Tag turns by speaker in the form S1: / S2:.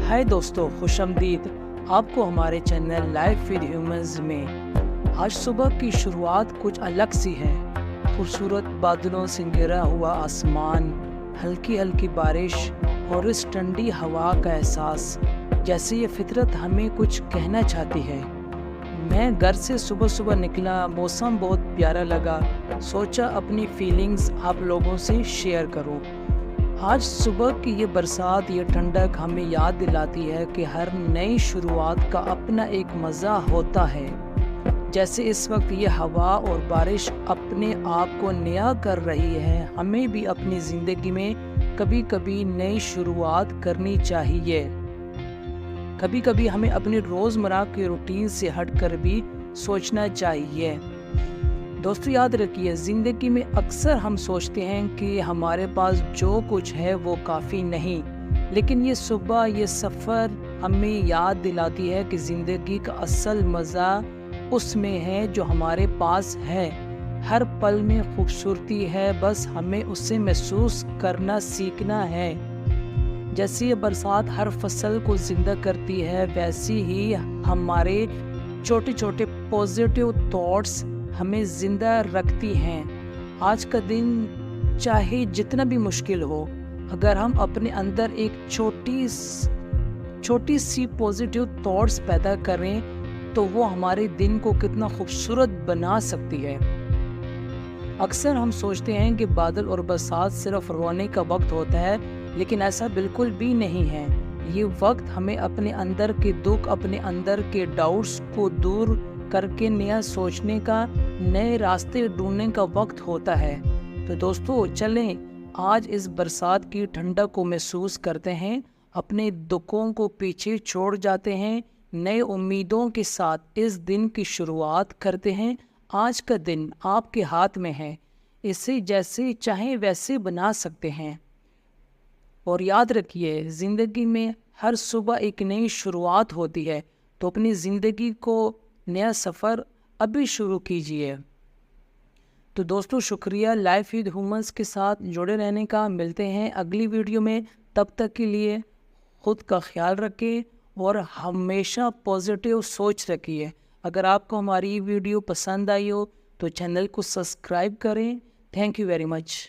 S1: हाय दोस्तों, खुश आमदीद आपको हमारे चैनल लाइफ विद ह्यूमंस में। आज सुबह की शुरुआत कुछ अलग सी है। खूबसूरत बादलों से घिरा हुआ आसमान, हल्की हल्की बारिश और इस ठंडी हवा का एहसास, जैसे ये फितरत हमें कुछ कहना चाहती है। मैं घर से सुबह सुबह निकला, मौसम बहुत प्यारा लगा, सोचा अपनी फीलिंग्स आप लोगों से शेयर करूं। आज सुबह की ये बरसात, ये ठंडक हमें याद दिलाती है कि हर नई शुरुआत का अपना एक मज़ा होता है। जैसे इस वक्त ये हवा और बारिश अपने आप को नया कर रही है, हमें भी अपनी ज़िंदगी में कभी कभी नई शुरुआत करनी चाहिए। कभी कभी हमें अपनी रोज़मर्रा के रूटीन से हटकर भी सोचना चाहिए। दोस्तों याद रखिए, ज़िंदगी में अक्सर हम सोचते हैं कि हमारे पास जो कुछ है वो काफ़ी नहीं, लेकिन ये सुबह, ये सफ़र हमें याद दिलाती है कि ज़िंदगी का असल मज़ा उसमें है जो हमारे पास है। हर पल में खूबसूरती है, बस हमें उसे महसूस करना सीखना है। जैसे ये बरसात हर फसल को ज़िंदा करती है, वैसी ही हमारे छोटे छोटे पॉजिटिव थॉट्स हमें ज़िंदा रखती हैं। आज का दिन चाहे जितना भी मुश्किल हो, अगर हम अपने अंदर एक छोटी सी पॉजिटिव थॉट्स पैदा करें तो वो हमारे दिन को कितना खूबसूरत बना सकती है। अक्सर हम सोचते हैं कि बादल और बरसात सिर्फ रोने का वक्त होता है, लेकिन ऐसा बिल्कुल भी नहीं है। ये वक्त हमें अपने अंदर के दुख, अपने अंदर के डाउट्स को दूर करके नया सोचने का, नए रास्ते ढूंढने का वक्त होता है। तो दोस्तों चलें आज इस बरसात की ठंडक को महसूस करते हैं, अपने दुखों को पीछे छोड़ जाते हैं, नए उम्मीदों के साथ इस दिन की शुरुआत करते हैं। आज का दिन आपके हाथ में है, इसे जैसे चाहें वैसे बना सकते हैं। और याद रखिए, ज़िंदगी में हर सुबह एक नई शुरुआत होती है, तो अपनी ज़िंदगी को नया सफ़र अभी शुरू कीजिए। तो दोस्तों शुक्रिया लाइफ विद ह्यूमंस के साथ जुड़े रहने का। मिलते हैं अगली वीडियो में, तब तक के लिए खुद का ख्याल रखें और हमेशा पॉजिटिव सोच रखिए। अगर आपको हमारी वीडियो पसंद आई हो तो चैनल को सब्सक्राइब करें। Thank you very much.